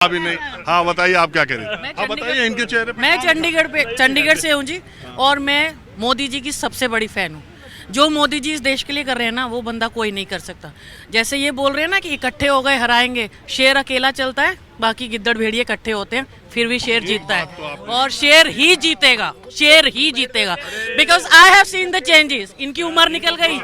अभी नहीं। हाँ बताइए, आप क्या कह रहे हैं? हाँ बताइए, इनके चेहरे पे। मैं चंडीगढ़ से हूँ जी, और मैं मोदी जी की सबसे बड़ी फैन हूँ। जो मोदी जी इस देश के लिए कर रहे हैं ना, वो बंदा कोई नहीं कर सकता। जैसे ये बोल रहे हैं ना कि इकट्ठे हो गए हराएंगे, शेर अकेला चलता है, बाकी गिद्दड़ भेड़िए इकट्ठे होते हैं, फिर भी शेर जीतता है, और शेर ही जीतेगा, शेर ही जीतेगा। Because I have seen the changes. इनकी उम्र निकल गई,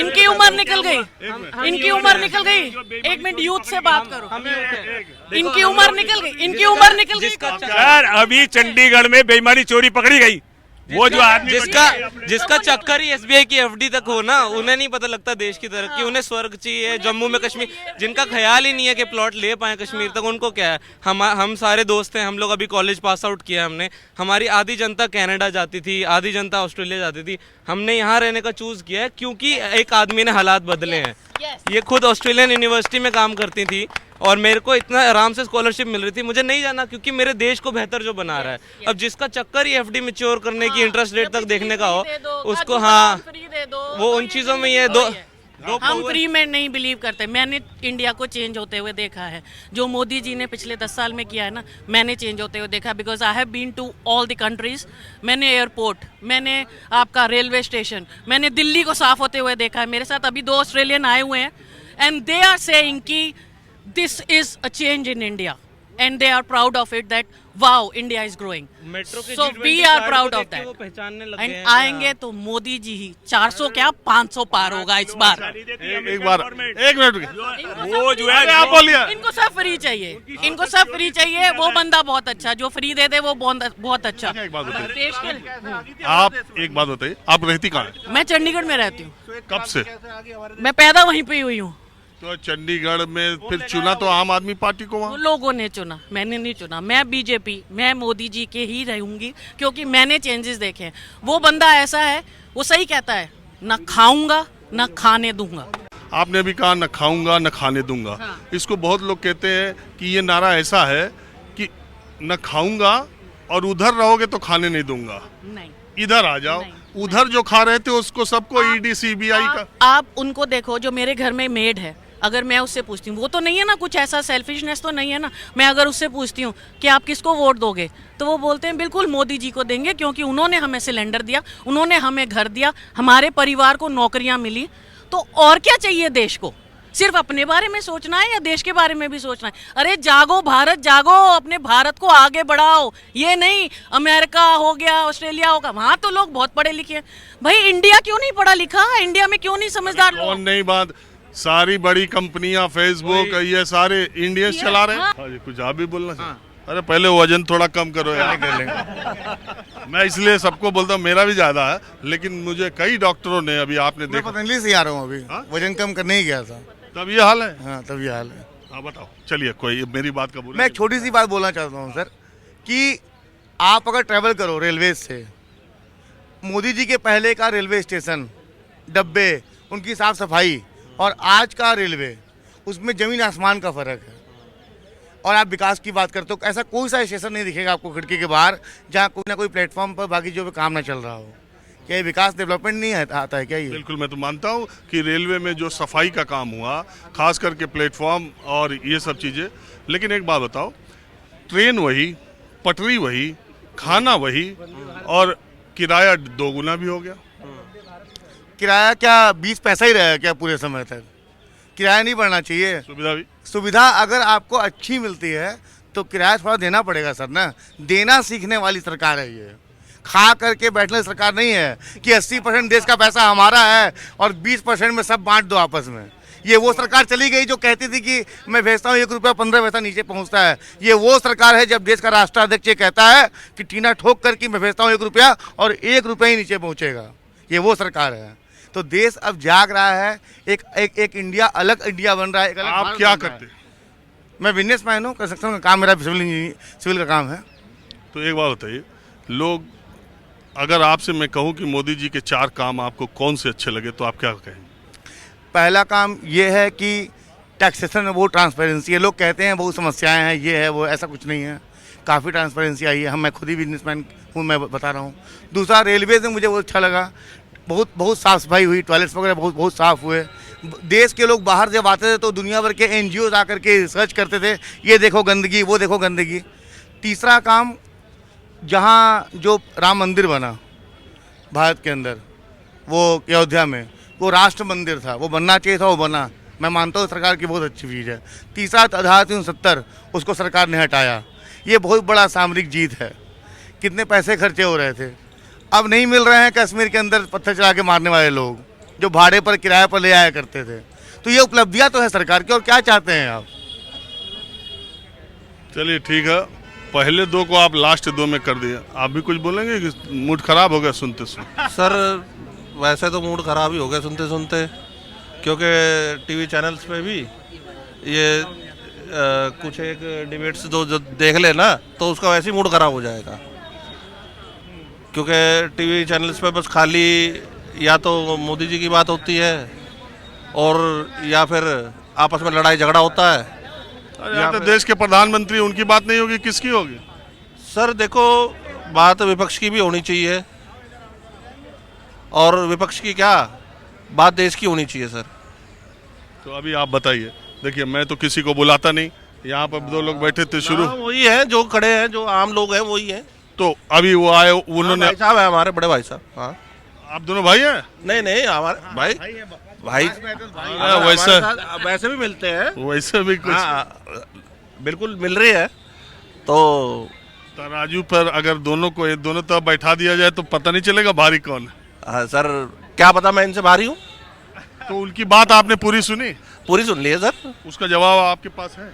इनकी उम्र निकल गई, इनकी उम्र निकल गई। एक मिनट, यूथ से बात करो। इनकी उम्र निकल गई, इनकी उम्र निकल गई। यार अभी चंडीगढ़ में बेईमानी चोरी पकड़ी गई, वो जो आदमी जिसका चक्कर ही एसबीआई की एफडी तक हो ना, उन्हें नहीं पता लगता देश की तरक्की। उन्हें स्वर्ग चाहिए, जम्मू में कश्मीर, जिनका ख्याल ही नहीं है कि प्लॉट ले पाए कश्मीर तक, उनको क्या है। हम सारे दोस्त हैं, हम लोग अभी कॉलेज पास आउट किया हमने। हमारी आधी जनता कनाडा जाती थी, आधी जनता ऑस्ट्रेलिया जाती थी। हमने यहाँ रहने का चूज किया है क्योंकि एक आदमी ने हालात बदले हैं। ये खुद ऑस्ट्रेलियन यूनिवर्सिटी में काम करती थी और मेरे को इतना आराम से स्कॉलरशिप मिल रही थी, मुझे नहीं जाना क्योंकि मेरे देश को बेहतर जो बना रहा है। अब जिसका चक्कर ही एफडी मैच्योर करने की, इंटरेस्ट रेट तक देखने का हो, उसको हाँ वो उन चीजों में ये दो हम फ्री में नहीं बिलीव करते। मैंने इंडिया को चेंज होते हुए देखा है। जो मोदी जी ने पिछले 10 साल में किया है ना, मैंने चेंज होते हुए देखा। Because I have been to all the countries. मैंने एयरपोर्ट, मैंने आपका रेलवे स्टेशन, मैंने दिल्ली को साफ होते हुए देखा है। मेरे साथ अभी 2 ऑस्ट्रेलियन आए हुए हैं, एंड दे आर सेइंग कि this is a change in India, and they are proud of it that wow, India is growing. Metro के So we are proud of that. वो पहचानने लगे हैं। And आएंगे तो मोदी जी ही 400 क्या 500 पार होगा इस बार। एक बार, एक मिनट, वो जो है आप बोलिए। इनको सब फ्री चाहिए, इनको सब फ्री चाहिए। वो बंदा बहुत अच्छा, जो फ्री दे दे वो बहुत अच्छा। एक बात बताइए, देश के आप एक बात बताइए, आप रहती कहाँ हैं? मैं चंडीगढ़ में रहती हूँ। कब से? मैं पैदा वहीं पे ही हुई हूँ। तो चंडीगढ़ में फिर चुना तो आम आदमी पार्टी को वो वहाँ? लोगों ने चुना, मैंने नहीं चुना। मैं बीजेपी, मैं मोदी जी के ही रहूंगी क्योंकि मैंने चेंजेस देखे हैं। वो बंदा ऐसा है, वो सही कहता है, ना खाऊंगा ना खाने दूंगा। आपने भी कहा न खाऊंगा न खाने दूंगा। हाँ। इसको बहुत लोग कहते हैं कि ये नारा ऐसा है कि न खाऊंगा और उधर रहोगे तो खाने नहीं दूंगा, नहीं, इधर आ जाओ। नहीं, उधर जो खा रहे थे उसको सबको ईडी सीबीआई का। आप उनको देखो, जो मेरे घर में मेड है, अगर मैं उससे पूछती हूँ, वो तो नहीं है ना कुछ ऐसा सेल्फिशनेस तो नहीं है ना। मैं अगर उससे पूछती हूँ कि आप किसको वोट दोगे, तो वो बोलते हैं बिल्कुल मोदी जी को देंगे क्योंकि उन्होंने हमें सिलेंडर दिया, उन्होंने हमें घर दिया, हमारे परिवार को नौकरियां मिली। तो और क्या चाहिए देश को? सिर्फ अपने बारे में सोचना है या देश के बारे में भी सोचना है? अरे जागो भारत, जागो, अपने भारत को आगे बढ़ाओ। ये नहीं अमेरिका हो गया, ऑस्ट्रेलिया होगा, वहाँ तो लोग बहुत पढ़े लिखे हैं। भाई इंडिया क्यों नहीं पढ़ा लिखा? इंडिया में क्यों नहीं समझदार लोग? कौन नहीं बात, सारी बड़ी कंपनियां, फेसबुक, ये सारे इंडियंस चला रहे हैं। हाँ जी, कुछ आप भी बोलना चाहिए। अरे पहले वजन थोड़ा कम करो यार। कर लेंगे। मैं इसलिए सबको बोलता हूँ, मेरा भी ज्यादा है, लेकिन मुझे कई डॉक्टरों ने, अभी आपने देखा, पतंजलि से आ रहा हूँ अभी। हाँ? वजन कम करने ही गया था, तब ये हाल है। हाँ तब ये हाल है। हाँ बताओ, चलिए कोई मेरी बात का बोलिए। मैं एक छोटी सी बात बोलना चाहता हूँ सर, कि आप अगर ट्रैवल करो रेलवे से, मोदी जी के पहले का रेलवे स्टेशन, डब्बे, उनकी साफ सफाई और आज का रेलवे, उसमें ज़मीन आसमान का फ़र्क है। और आप विकास की बात करते हो, ऐसा कोई सा स्टेशन नहीं दिखेगा आपको खिड़की के बाहर जहाँ कोई ना कोई प्लेटफॉर्म पर बाकी जो भी काम ना चल रहा हो। क्या ये विकास डेवलपमेंट नहीं आता है क्या ये? बिल्कुल, मैं तो मानता हूँ कि रेलवे में जो सफाई का काम हुआ, खास करके प्लेटफॉर्म और ये सब चीज़ें। लेकिन एक बात बताओ, ट्रेन वही, पटरी वही, खाना वही, और किराया 2 गुना भी हो गया। किराया क्या 20 पैसा ही रहेगा क्या पूरे समय तक? किराया नहीं बढ़ना चाहिए। सुविधा भी, सुविधा अगर आपको अच्छी मिलती है तो किराया थोड़ा देना पड़ेगा सर ना। देना सीखने वाली सरकार है ये, खा करके बैठने सरकार नहीं है कि 80% देश का पैसा हमारा है और 20% में सब बांट दो आपस में। ये वो सरकार चली गई जो कहती थी कि मैं भेजता हूँ 1 रुपया 15 पैसा नीचे पहुँचता है। ये वो सरकार है जब देश का राष्ट्राध्यक्ष ये कहता है कि टीना ठोक करके मैं भेजता हूँ 1 रुपया और 1 रुपया ही नीचे पहुँचेगा। ये वो सरकार है। तो देश अब जाग रहा है, एक इंडिया, अलग इंडिया बन रहा है। एक अलग आप भारत क्या बन रहा है। करते? मैं बिजनेसमैन हूँ, कंस्ट्रक्शन का काम मेरा, सिविल का काम है। तो एक बात बताइए, लोग, अगर आपसे मैं कहूँ कि मोदी जी के 4 काम आपको कौन से अच्छे लगे, तो आप क्या कहेंगे? पहला काम ये है कि टैक्सेशन में बहुत ट्रांसपेरेंसी है। लोग कहते हैं बहुत समस्याएं हैं, ये है वो, ऐसा कुछ नहीं है। काफ़ी ट्रांसपेरेंसी आई है। मैं खुद ही बिजनेसमैन हूँ, मैं बता रहा हूँ। दूसरा, रेलवे से मुझे बहुत अच्छा लगा, बहुत साफ़ सफाई हुई, टॉयलेट्स वगैरह बहुत साफ़ हुए। देश के लोग बाहर जब आते थे तो दुनिया भर के एनजीओ आकर के रिसर्च करते थे, ये देखो गंदगी, वो देखो गंदगी। तीसरा काम, जहाँ जो राम मंदिर बना भारत के अंदर, वो अयोध्या में, वो राष्ट्र मंदिर था, वो बनना चाहिए था, वो बना। मैं मानता हूँ सरकार की बहुत अच्छी चीज़ है। तीसरा, धारा 370 उसको सरकार ने हटाया, ये बहुत बड़ा सामरिक जीत है। कितने पैसे खर्चे हो रहे थे, अब नहीं मिल रहे हैं कश्मीर के अंदर पत्थर चला के मारने वाले लोग जो भाड़े पर किराए पर ले आया करते थे। तो ये उपलब्धियां तो है सरकार की, और क्या चाहते हैं आप? चलिए ठीक है, पहले दो को आप लास्ट दो में कर दिए, आप भी कुछ बोलेंगे कि मूड खराब हो गया सुनते सुनते? सर वैसे तो मूड ख़राब ही हो गया सुनते सुनते, क्योंकि टीवी चैनल्स पे भी ये कुछ एक डिबेट्स जो देख ले ना तो उसका वैसे ही मूड ख़राब हो जाएगा। क्योंकि टीवी चैनल्स पे बस खाली या तो मोदी जी की बात होती है और या फिर आपस में लड़ाई झगड़ा होता है। अरे यहाँ तो देश के प्रधानमंत्री, उनकी बात नहीं होगी, किसकी होगी? सर देखो, बात विपक्ष की भी होनी चाहिए, और विपक्ष की क्या बात देश की होनी चाहिए सर। तो अभी आप बताइए। देखिए, मैं तो किसी को बुलाता नहीं, यहाँ पर दो लोग बैठे थे शुरू, वही है जो खड़े हैं, जो आम लोग हैं वही हैं। तो अभी वो आए, उन्होंने, भाई साहब है हमारे, बड़े भाई साहब। हाँ, आप दोनों भाई हैं? नहीं हमारे भाई वैसे भी मिलते हैं, वैसे भी कुछ। हाँ, बिल्कुल मिल रही है। तो तराजू पर अगर दोनों को दोनों तरफ बैठा दिया जाए तो पता नहीं चलेगा भारी कौन है। हाँ सर, क्या पता मैं इनसे भारी हूँ। तो उनकी बात आपने पूरी सुनी? पूरी सुन ली है सर। उसका जवाब आपके पास है?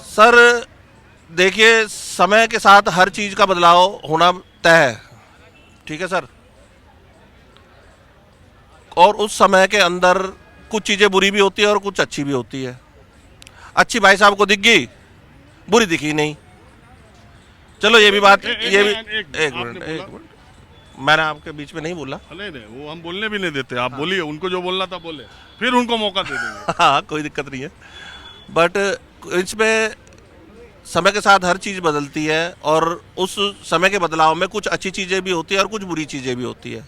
सर देखिए, समय के साथ हर चीज़ का बदलाव होना तय है, ठीक है सर। और उस समय के अंदर कुछ चीज़ें बुरी भी होती है और कुछ अच्छी भी होती है। अच्छी भाई साहब को दिख गई, बुरी दिखी नहीं। चलो ये भी बात, ये भी एक मिनट, मैंने आपके बीच में नहीं बोला। नहीं, वो हम बोलने भी नहीं देते, आप बोलिए, उनको जो बोलना था बोले, फिर उनको मौका दे देंगे। हाँ, कोई दिक्कत नहीं है। बट इसमें समय के साथ हर चीज़ बदलती है, और उस समय के बदलाव में कुछ अच्छी चीज़ें भी होती है और कुछ बुरी चीज़ें भी होती है।